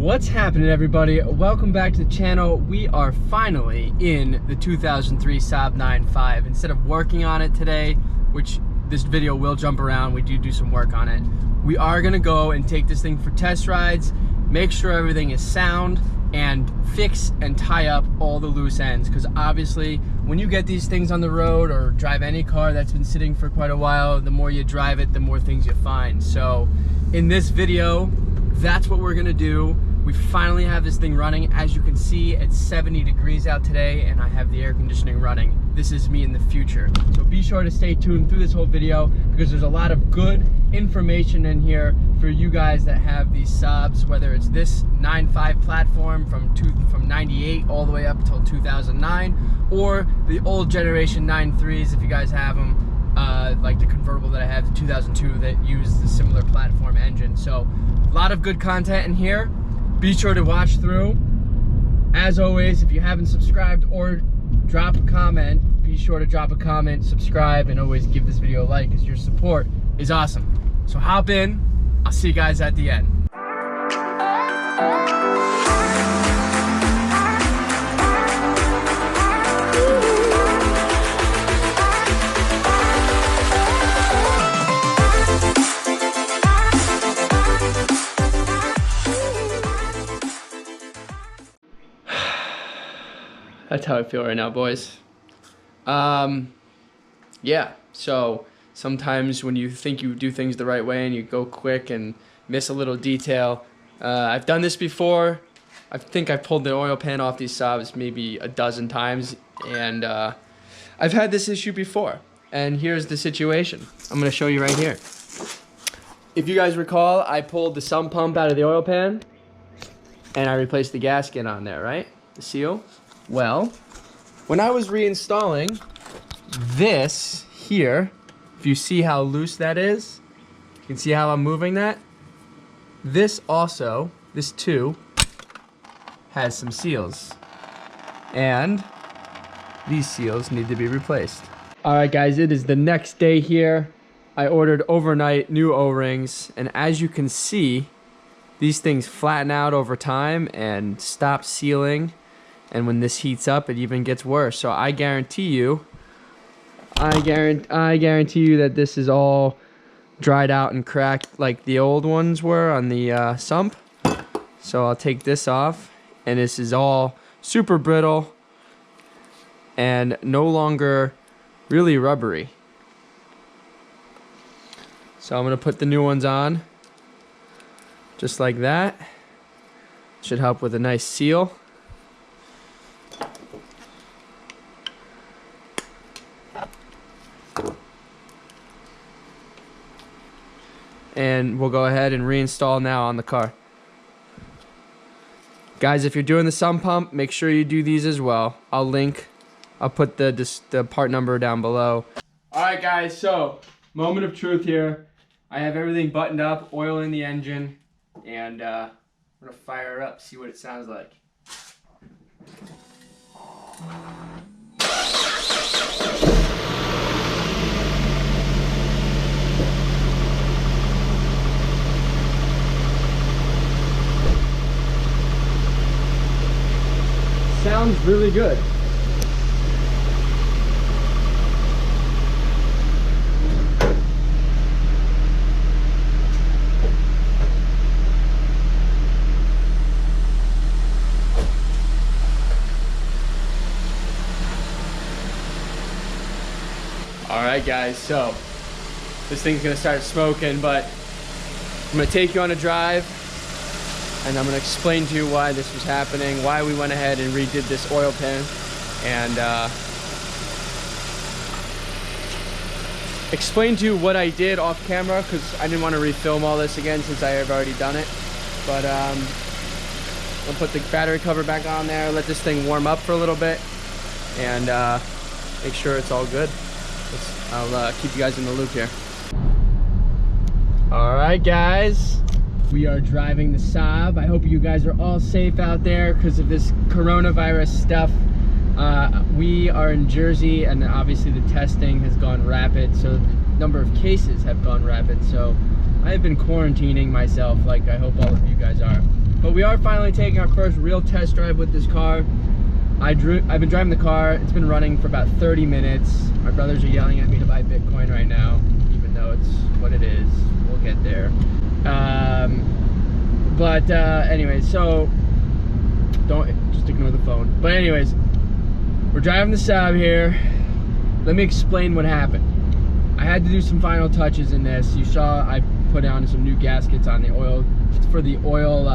What's happening, everybody? Welcome back to the channel. We are finally in the 2003 Saab 9.5. Instead of working on it today, which this video will jump around, we do some work on it. We are gonna go and take this thing for test rides, make sure everything is sound, and fix and tie up all the loose ends. Because obviously, when you get these things on the road or drive any car that's been sitting for quite a while, the more you drive it, the more things you find. So in this video, that's what we're gonna do. We finally have this thing running. As you can see, it's 70 degrees out today and I have the air conditioning running. This is me in the future. So be sure to stay tuned through this whole video because there's a lot of good information in here for you guys that have these Saabs, whether it's this 9.5 platform from 98 all the way up until 2009, or the old generation 9.3s if you guys have them. Like the convertible that I have, the 2002, that use the similar platform engine. So a lot of good content in here. Be sure to watch through. As always, if you haven't subscribed or drop a comment, be sure to drop a comment, subscribe, and always give this video a like because your support is awesome. So hop in. I'll see you guys at the end. That's how I feel right now, boys. Yeah, so sometimes when you think you do things the right way and you go quick and miss a little detail. I've done this before. I think I've pulled the oil pan off these Saabs maybe a dozen times, and I've had this issue before. And here's the situation. I'm gonna show you right here. If you guys recall, I pulled the sump pump out of the oil pan and I replaced the gasket on there, right? The seal. Well, when I was reinstalling this here, if you see how loose that is, you can see how I'm moving that. This too, has some seals. And these seals need to be replaced. All right, guys, it is the next day here. I ordered overnight new O-rings, and as you can see, these things flatten out over time and stop sealing. And when this heats up, it even gets worse. So I guarantee you that this is all dried out and cracked like the old ones were on the sump. So I'll take this off, and this is all super brittle and no longer really rubbery. So I'm gonna put the new ones on, just like that. Should help with a nice seal. And we'll go ahead and reinstall now on the car. Guys, if you're doing the sump pump, make sure you do these as well. I'll put the part number down below. All right, guys, so moment of truth here. I have everything buttoned up, oil in the engine, and I'm gonna fire it up, see what it sounds like. Sounds really good. All right, guys, so this thing's gonna start smoking, but I'm gonna take you on a drive. And I'm going to explain to you why this was happening, why we went ahead and redid this oil pan, and explain to you what I did off camera, because I didn't want to refilm all this again since I have already done it. But I'll put the battery cover back on there, let this thing warm up for a little bit, and make sure it's all good. I'll keep you guys in the loop here. All right, guys. We are driving the Saab. I hope you guys are all safe out there because of this coronavirus stuff. We are in Jersey, and obviously the testing has gone rapid, so the number of cases have gone rapid. So I have been quarantining myself, like I hope all of you guys are. But we are finally taking our first real test drive with this car. I've been driving the car. It's been running for about 30 minutes. My brothers are yelling at me to buy Bitcoin right now, even though it's what it is. We'll get there. Anyway, so don't just ignore the phone. But anyways, we're driving the Saab here. Let me explain what happened. I had to do some final touches in this. You saw I put on some new gaskets on the oil. For the oil,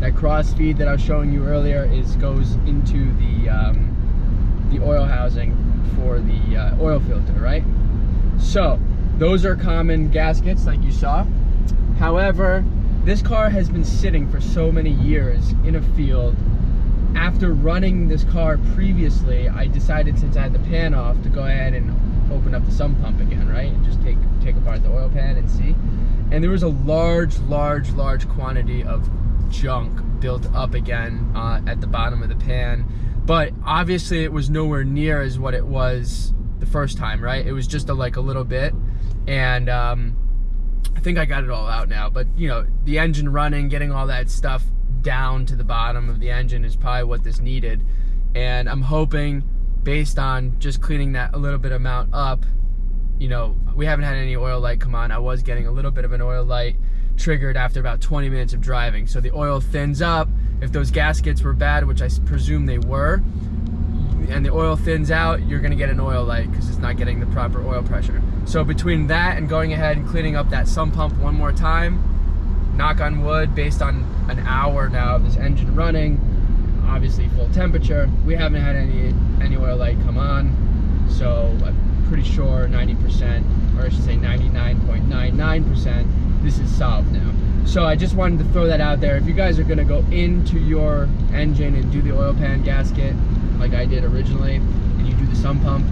that cross feed that I was showing you earlier goes into the oil housing for the oil filter, right? So those are common gaskets like you saw. However, this car has been sitting for so many years in a field. After running this car previously, I decided, since I had the pan off, to go ahead and open up the sump pump again, right? And just take apart the oil pan and see. And there was a large quantity of junk built up again at the bottom of the pan. But obviously it was nowhere near as what it was the first time, right? It was just like a little bit. And I think I got it all out now. But you know, the engine running, getting all that stuff down to the bottom of the engine is probably what this needed. And I'm hoping, based on just cleaning that a little bit amount up, you know, we haven't had any oil light come on. I was getting a little bit of an oil light triggered after about 20 minutes of driving. So the oil thins up. If those gaskets were bad, which I presume they were, and the oil thins out, you're gonna get an oil light because it's not getting the proper oil pressure. So between that and going ahead and cleaning up that sump pump one more time, knock on wood, based on an hour now of this engine running, obviously full temperature, we haven't had any oil light come on. So I'm pretty sure 90%, or I should say 99.99%, this is Saab now. So I just wanted to throw that out there. If you guys are gonna go into your engine and do the oil pan gasket like I did originally, and you do the sump pump,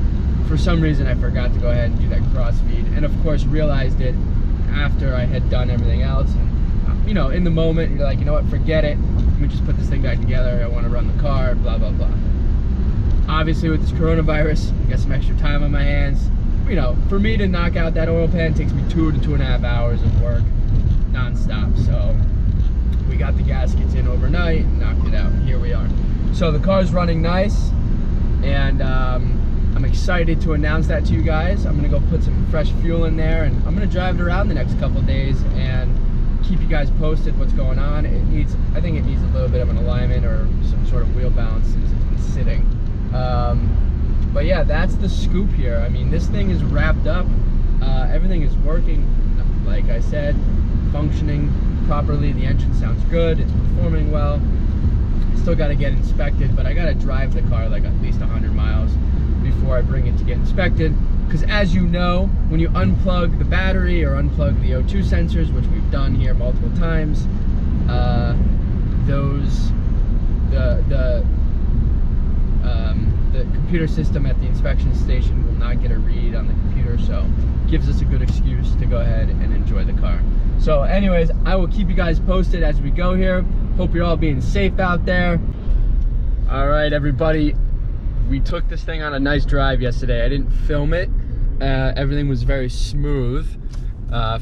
for some reason I forgot to go ahead and do that cross feed, and of course realized it after I had done everything else. And you know, in the moment you're like, you know what, forget it, let me just put this thing back together, I want to run the car, blah blah blah. Obviously with this coronavirus, I got some extra time on my hands. You know, for me to knock out that oil pan takes me 2 to 2.5 hours of work non-stop. So we got the gaskets in overnight and knocked it out, and here we are. So the car's running nice, and I'm excited to announce that to you guys. I'm gonna go put some fresh fuel in there, and I'm gonna drive it around the next couple of days and keep you guys posted what's going on. I think it needs a little bit of an alignment or some sort of wheel balance since it's been sitting. But yeah, that's the scoop here. I mean, this thing is wrapped up. Everything is working, like I said, functioning properly. The engine sounds good. It's performing well. Still got to get inspected, but I got to drive the car like at least 100 miles before I bring it to get inspected. Because as you know, when you unplug the battery or unplug the O2 sensors, which we've done here multiple times, the computer system at the inspection station will not get a read on the computer, so it gives us a good excuse to go ahead and enjoy the car. So anyways, I will keep you guys posted as we go here. Hope you're all being safe out there. All right, everybody, we took this thing on a nice drive yesterday. I didn't film it. Everything was very smooth.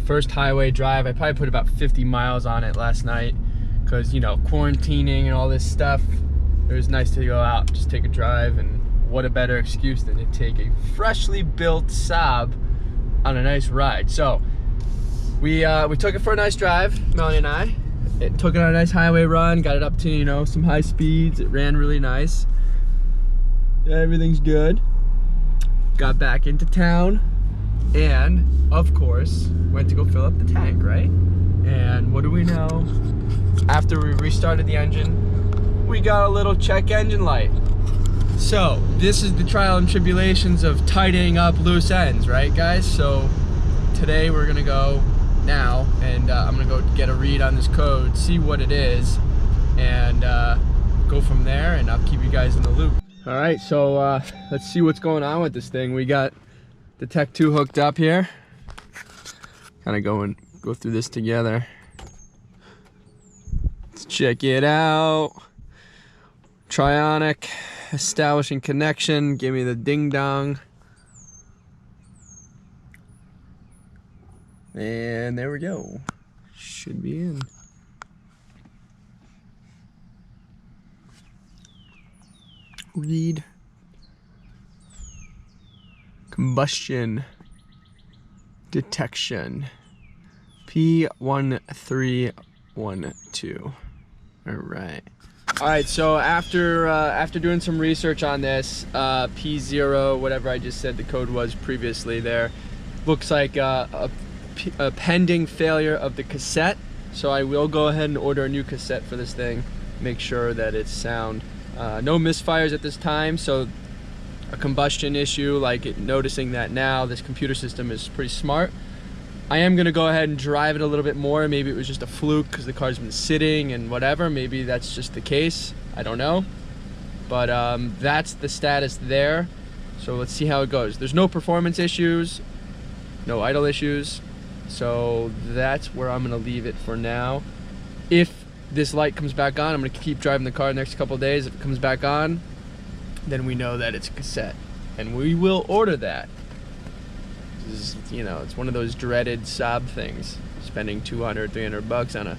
First highway drive. I probably put about 50 miles on it last night because, you know, quarantining and all this stuff. It was nice to go out, just take a drive, and what a better excuse than to take a freshly built Saab on a nice ride. So we took it for a nice drive, Melanie and I. Took it on a nice highway run, got it up to, you know, some high speeds. It ran really nice. Everything's good. Got back into town, and of course went to go fill up the tank, right? And what do we know? After we restarted the engine, we got a little check engine light. So this is the trial and tribulations of tidying up loose ends, right guys? So today we're gonna go now, and I'm gonna go get a read on this code, see what it is, and go from there, and I'll keep you guys in the loop. All right, so let's see what's going on with this thing. We got the Tech 2 hooked up here. Kind of go through this together. Let's check it out. Trionic, establishing connection, give me the ding dong. And there we go. Should be in. read combustion detection P1312. All right, so after doing some research on this, P0, whatever I just said the code was previously there, looks like a pending failure of the cassette. So I will go ahead and order a new cassette for this thing, make sure that it's sound. No misfires at this time, so a combustion issue, like noticing that now, this computer system is pretty smart. I am gonna go ahead and drive it a little bit more. Maybe it was just a fluke because the car's been sitting and whatever. Maybe that's just the case, I don't know. But that's the status there. So let's see how it goes. There's no performance issues, no idle issues. So that's where I'm gonna leave it for now. If this light comes back on, I'm gonna keep driving the car the next couple of days. If it comes back on, then we know that it's a cassette, and we will order that. This is, you know, it's one of those dreaded Saab things, spending 200, 300 bucks on a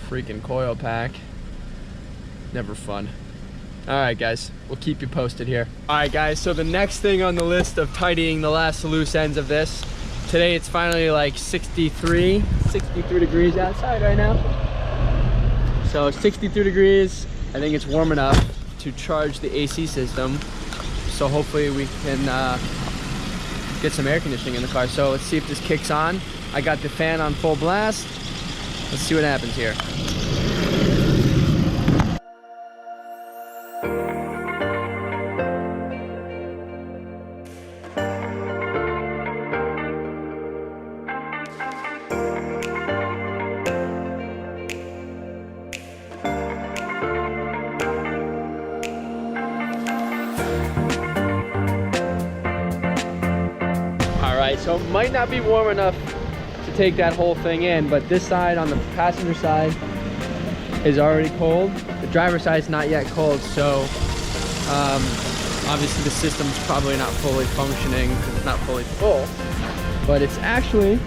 freaking coil pack. Never fun. All right, guys, we'll keep you posted here. All right, guys, so the next thing on the list of tidying the last loose ends of this, today it's finally like 63 degrees outside right now. So 63 degrees, I think it's warm enough to charge the AC system. So hopefully we can get some air conditioning in the car. So let's see if this kicks on. I got the fan on full blast. Let's see what happens here. So it might not be warm enough to take that whole thing in, but this side on the passenger side is already cold. The driver's side is not yet cold, so obviously the system's probably not fully functioning because it's not fully full, but it's actually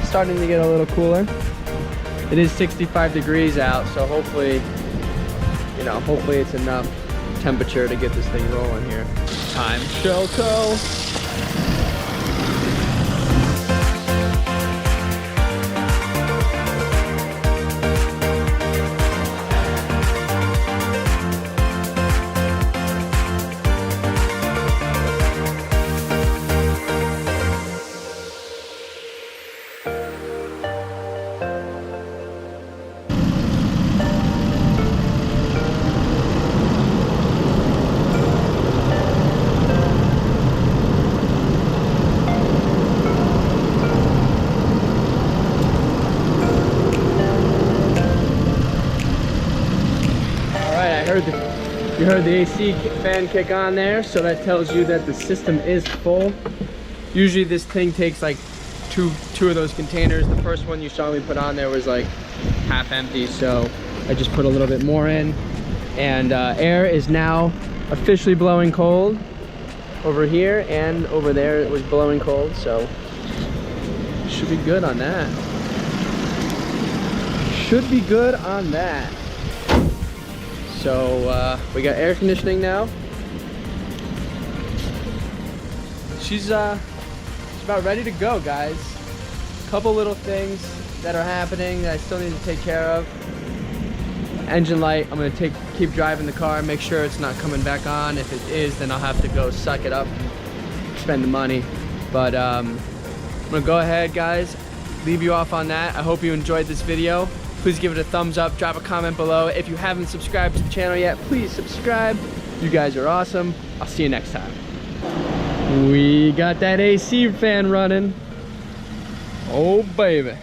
starting to get a little cooler. It is 65 degrees out, so hopefully, you know, hopefully it's enough temperature to get this thing rolling here. Time shall tell. You heard the AC fan kick on there, so that tells you that the system is full. Usually this thing takes like two of those containers. The first one you saw me put on there was like half empty, so I just put a little bit more in. And air is now officially blowing cold over here, and over there it was blowing cold, so should be good on that. Should be good on that. So we got air conditioning now. She's about ready to go, guys. Couple little things that are happening that I still need to take care of. Engine light, I'm gonna keep driving the car, make sure it's not coming back on. If it is, then I'll have to go suck it up and spend the money. But I'm gonna go ahead, guys, leave you off on that. I hope you enjoyed this video. Please give it a thumbs up, drop a comment below. If you haven't subscribed to the channel yet, please subscribe. You guys are awesome. I'll see you next time. We got that AC fan running. Oh, baby.